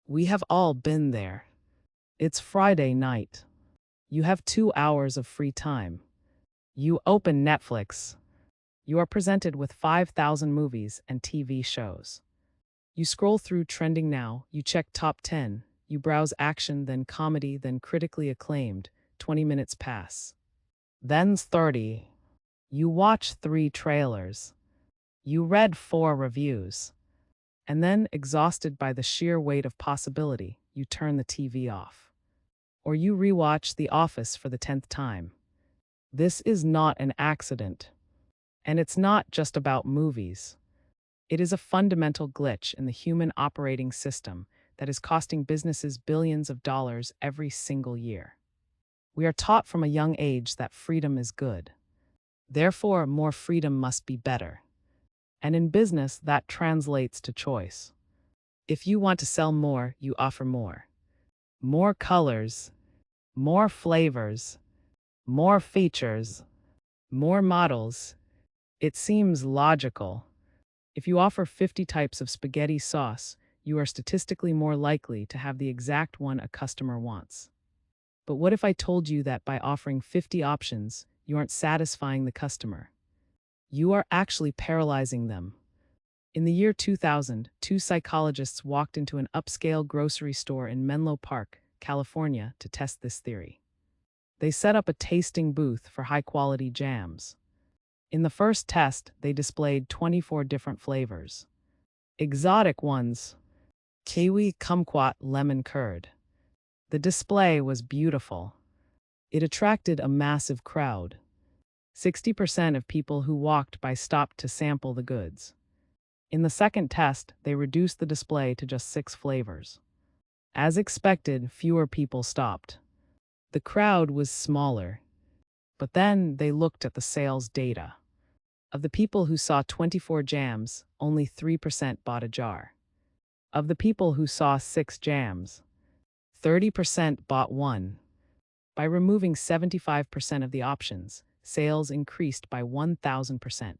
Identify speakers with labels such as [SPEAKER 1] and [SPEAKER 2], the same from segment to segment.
[SPEAKER 1] We have all been there. It's Friday night. You have 2 hours of free time. You open Netflix. You are presented with 5,000 movies and TV shows. You scroll through Trending Now, you check Top 10, you browse action, then comedy, then critically acclaimed. 20 minutes pass. Then's 30. You watch 3 trailers. You read 4 reviews. And then, exhausted by the sheer weight of possibility, you turn the TV off. Or you rewatch The Office for the 10th time. This is not an accident. And it's not just about movies. It is a fundamental glitch in the human operating system that is costing businesses billions of dollars every single year. We are taught from a young age that freedom is good. Therefore, more freedom must be better. And in business, that translates to choice. If you want to sell more, you offer more. More colors, more flavors, more features, more models. It seems logical. If you offer 50 types of spaghetti sauce, you are statistically more likely to have the exact one a customer wants. But what if I told you that by offering 50 options, you aren't satisfying the customer? You are actually paralyzing them. In the year 2000, 2 psychologists walked into an upscale grocery store in Menlo Park, California, to test this theory. They set up a tasting booth for high-quality jams. In the first test, they displayed 24 different flavors. Exotic ones: kiwi, kumquat, lemon curd. The display was beautiful. It attracted a massive crowd. 60% of people who walked by stopped to sample the goods. In the second test, they reduced the display to just 6 flavors. As expected, fewer people stopped. The crowd was smaller. But then they looked at the sales data. Of the people who saw 24 jams, only 3% bought a jar. Of the people who saw 6 jams, 30% bought one. By removing 75% of the options, sales increased by 1,000%.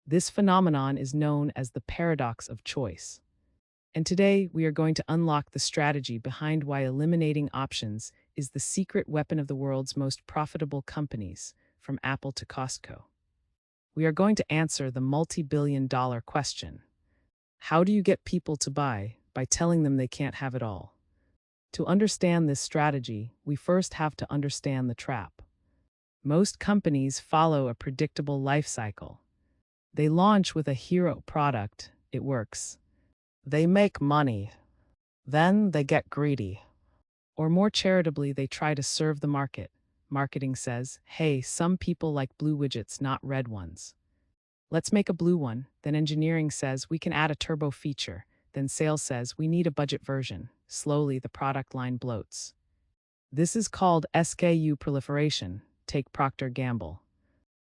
[SPEAKER 1] This phenomenon is known as the paradox of choice. And today, we are going to unlock the strategy behind why eliminating options is the secret weapon of the world's most profitable companies, from Apple to Costco. We are going to answer the multi-billion-dollar question. How do you get people to buy by telling them they can't have it all? To understand this strategy, we first have to understand the trap. Most companies follow a predictable life cycle. They launch with a hero product, it works. They make money. Then they get greedy. Or more charitably, they try to serve the market. Marketing says, hey, some people like blue widgets, not red ones. Let's make a blue one. Then engineering says, we can add a turbo feature. Then sales says, we need a budget version. Slowly, the product line bloats. This is called SKU proliferation. Take Procter & Gamble.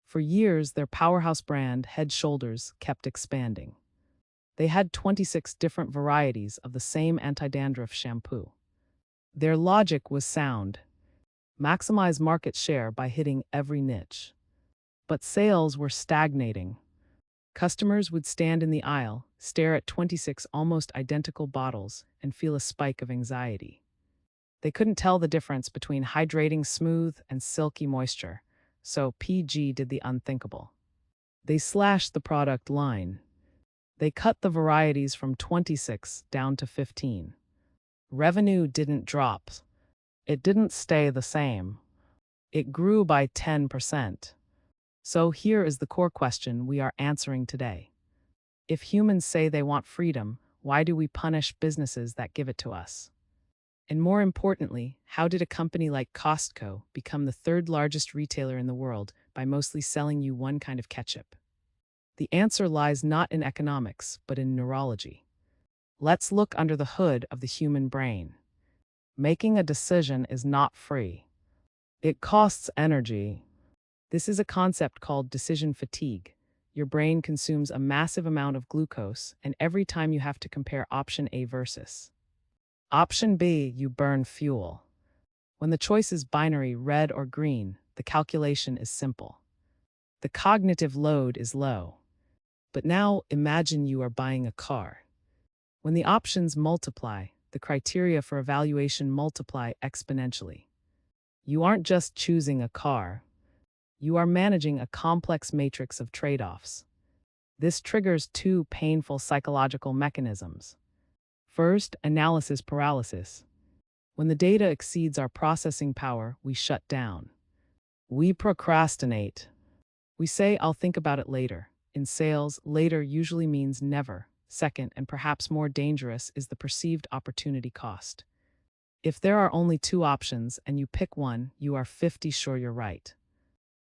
[SPEAKER 1] For years, their powerhouse brand, Head & Shoulders, kept expanding. They had 26 different varieties of the same anti-dandruff shampoo. Their logic was sound. Maximize market share by hitting every niche. But sales were stagnating. Customers would stand in the aisle, stare at 26 almost identical bottles, and feel a spike of anxiety. They couldn't tell the difference between hydrating smooth and silky moisture, so PG did the unthinkable. They slashed the product line. They cut the varieties from 26 down to 15. Revenue didn't drop. It didn't stay the same. It grew by 10%. So here is the core question we are answering today. If humans say they want freedom, why do we punish businesses that give it to us? And more importantly, how did a company like Costco become the 3rd largest retailer in the world by mostly selling you one kind of ketchup? The answer lies not in economics, but in neurology. Let's look under the hood of the human brain. Making a decision is not free. It costs energy. This is a concept called decision fatigue. Your brain consumes a massive amount of glucose, and every time you have to compare option A versus option B, you burn fuel. When the choice is binary, red or green, the calculation is simple. The cognitive load is low. But now imagine you are buying a car. When the options multiply, the criteria for evaluation multiply exponentially. You aren't just choosing a car, you are managing a complex matrix of trade-offs. This triggers two painful psychological mechanisms. First, analysis paralysis. When the data exceeds our processing power, we shut down. We procrastinate. We say, I'll think about it later. In sales, later usually means never. Second, and perhaps more dangerous, is the perceived opportunity cost. If there are only two options and you pick one, you are 50% sure you're right.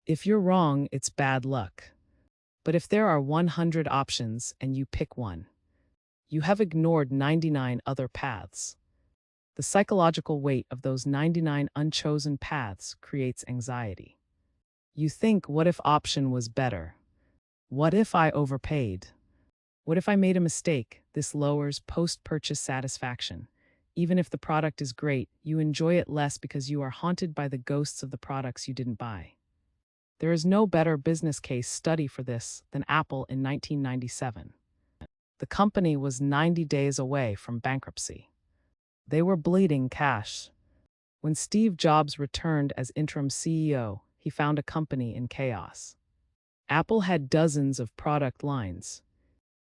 [SPEAKER 1] If you're wrong, it's bad luck. But if there are 100 options and you pick one, you have ignored 99 other paths. The psychological weight of those 99 unchosen paths creates anxiety. You think, what if option was better? What if I overpaid? What if I made a mistake? This lowers post-purchase satisfaction. Even if the product is great, you enjoy it less because you are haunted by the ghosts of the products you didn't buy. There is no better business case study for this than Apple in 1997. The company was 90 days away from bankruptcy. They were bleeding cash. When Steve Jobs returned as interim CEO, he found a company in chaos. Apple had dozens of product lines.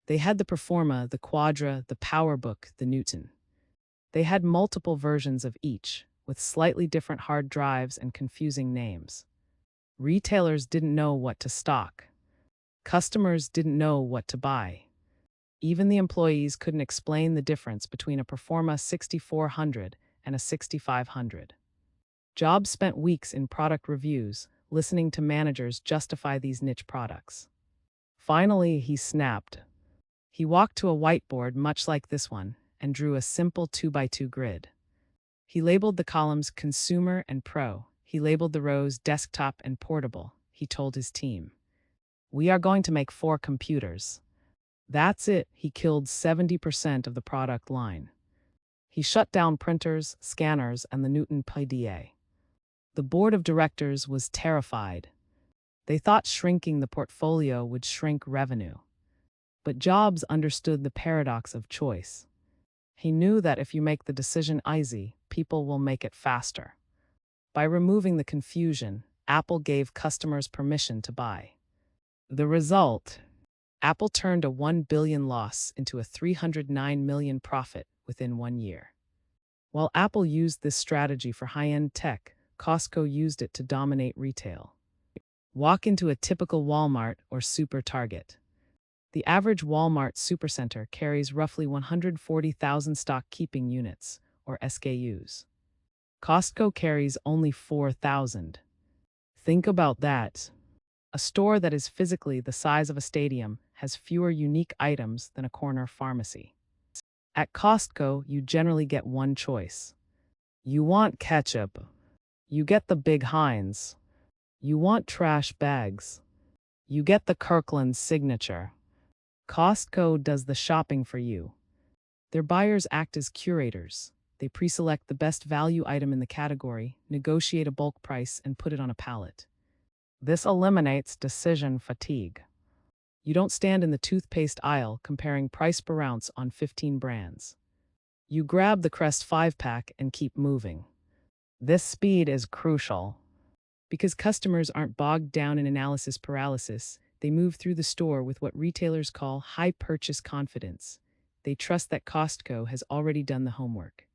[SPEAKER 1] They had the Performa, the Quadra, the PowerBook, the Newton. They had multiple versions of each, with slightly different hard drives and confusing names. Retailers didn't know what to stock. Customers didn't know what to buy. Even the employees couldn't explain the difference between a Performa 6400 and a 6500. Jobs spent weeks in product reviews, listening to managers justify these niche products. Finally, he snapped. He walked to a whiteboard much like this one and drew a simple 2x2 grid. He labeled the columns Consumer and Pro. He labeled the rows Desktop and Portable. He told his team, "We are going to make 4 computers." That's it. He killed 70% of the product line. He shut down printers, scanners, and the Newton PDA. The board of directors was terrified. They thought shrinking the portfolio would shrink revenue. But Jobs understood the paradox of choice. He knew that if you make the decision easy, people will make it faster. By removing the confusion, Apple gave customers permission to buy. The result: Apple turned a $1 billion loss into a $309 million profit within 1 year. While Apple used this strategy for high-end tech, Costco used it to dominate retail. Walk into a typical Walmart or Super Target. The average Walmart Supercenter carries roughly 140,000 stock-keeping units, or SKUs. Costco carries only 4,000. Think about that. A store that is physically the size of a stadium has fewer unique items than a corner pharmacy. At Costco, you generally get one choice. You want ketchup. You get the Big Heinz. You want trash bags. You get the Kirkland signature. Costco does the shopping for you. Their buyers act as curators. They pre-select the best value item in the category, negotiate a bulk price, and put it on a pallet. This eliminates decision fatigue. You don't stand in the toothpaste aisle comparing price per ounce on 15 brands. You grab the Crest 5-pack and keep moving. This speed is crucial. Because customers aren't bogged down in analysis paralysis, they move through the store with what retailers call high purchase confidence. They trust that Costco has already done the homework.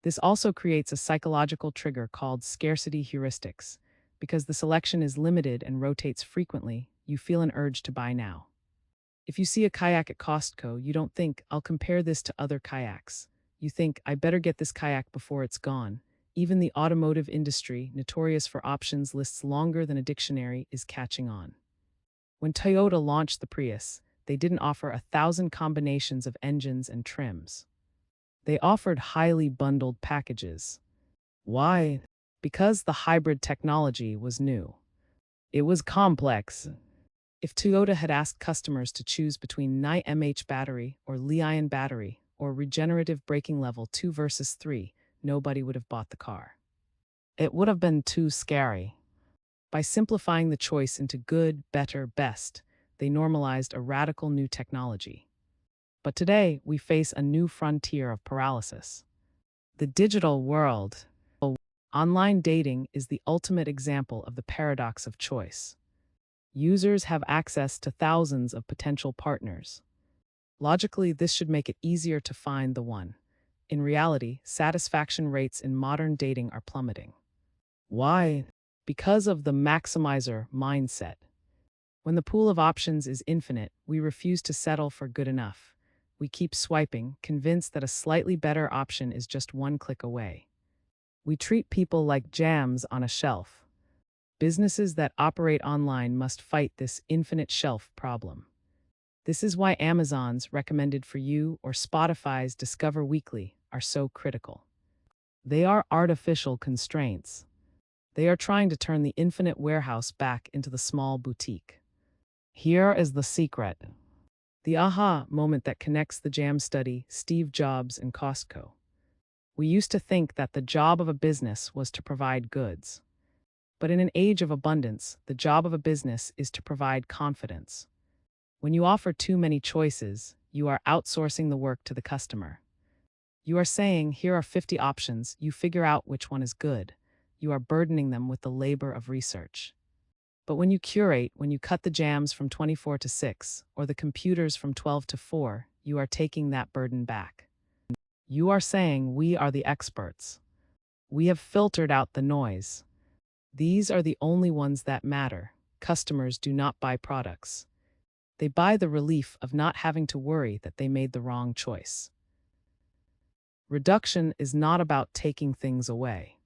[SPEAKER 1] This also creates a psychological trigger called scarcity heuristics. Because the selection is limited and rotates frequently, you feel an urge to buy now. If you see a kayak at Costco, you don't think, "I'll compare this to other kayaks." You think, "I better get this kayak before it's gone." Even the automotive industry, notorious for options lists longer than a dictionary, is catching on. When Toyota launched the Prius, they didn't offer 1,000 combinations of engines and trims. They offered highly bundled packages. Why? Because the hybrid technology was new. It was complex. If Toyota had asked customers to choose between Ni-MH battery or Li-ion battery or regenerative braking level 2 versus 3, nobody would have bought the car. It would have been too scary. By simplifying the choice into good, better, best, they normalized a radical new technology. But today, we face a new frontier of paralysis. The digital world. Online dating is the ultimate example of the paradox of choice. Users have access to thousands of potential partners. Logically, this should make it easier to find the one. In reality, satisfaction rates in modern dating are plummeting. Why? Because of the maximizer mindset. When the pool of options is infinite, we refuse to settle for good enough. We keep swiping, convinced that a slightly better option is just one click away. We treat people like jams on a shelf. Businesses that operate online must fight this infinite shelf problem. This is why Amazon's Recommended for You or Spotify's Discover Weekly are so critical. They are artificial constraints. They are trying to turn the infinite warehouse back into the small boutique. Here is the secret. The aha moment that connects the jam study, Steve Jobs, and Costco. We used to think that the job of a business was to provide goods. But in an age of abundance, the job of a business is to provide confidence. When you offer too many choices, you are outsourcing the work to the customer. You are saying, here are 50 options, you figure out which one is good. You are burdening them with the labor of research. But when you curate, when you cut the jams from 24 to 6, or the computers from 12 to 4, you are taking that burden back. You are saying, we are the experts. We have filtered out the noise. These are the only ones that matter. Customers do not buy products. They buy the relief of not having to worry that they made the wrong choice. Reduction is not about taking things away.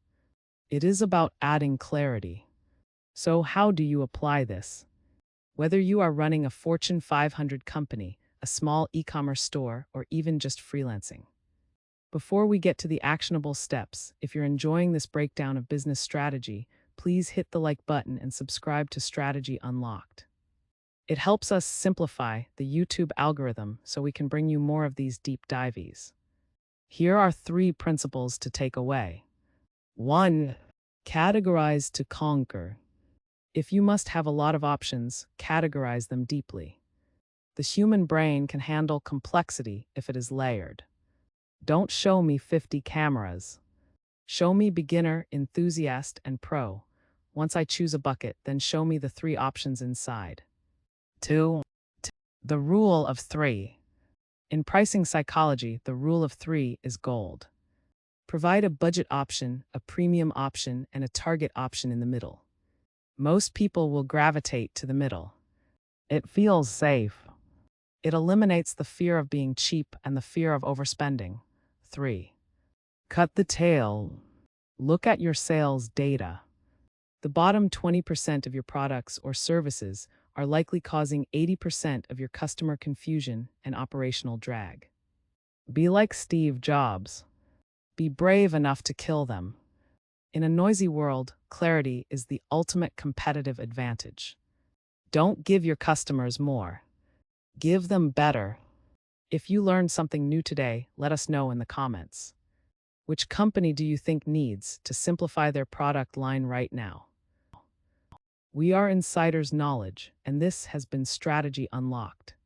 [SPEAKER 1] It is about adding clarity. So how do you apply this? Whether you are running a Fortune 500 company, a small e-commerce store, or even just freelancing. Before we get to the actionable steps, if you're enjoying this breakdown of business strategy, please hit the like button and subscribe to Strategy Unlocked. It helps us simplify the YouTube algorithm so we can bring you more of these deep dives. Here are 3 principles to take away. 1. Categorize to conquer. If you must have a lot of options, categorize them deeply. The human brain can handle complexity if it is layered. Don't show me 50 cameras. Show me beginner, enthusiast, and pro. Once I choose a bucket, then show me the 3 options inside. 2. The rule of 3. In pricing psychology, the rule of 3 is gold. Provide a budget option, a premium option, and a target option in the middle. Most people will gravitate to the middle. It feels safe. It eliminates the fear of being cheap and the fear of overspending. 3. Cut the tail. Look at your sales data. The bottom 20% of your products or services are likely causing 80% of your customer confusion and operational drag. Be like Steve Jobs. Be brave enough to kill them. In a noisy world, clarity is the ultimate competitive advantage. Don't give your customers more. Give them better. If you learned something new today, let us know in the comments. Which company do you think needs to simplify their product line right now? We are Insider's Knowledge, and this has been Strategy Unlocked.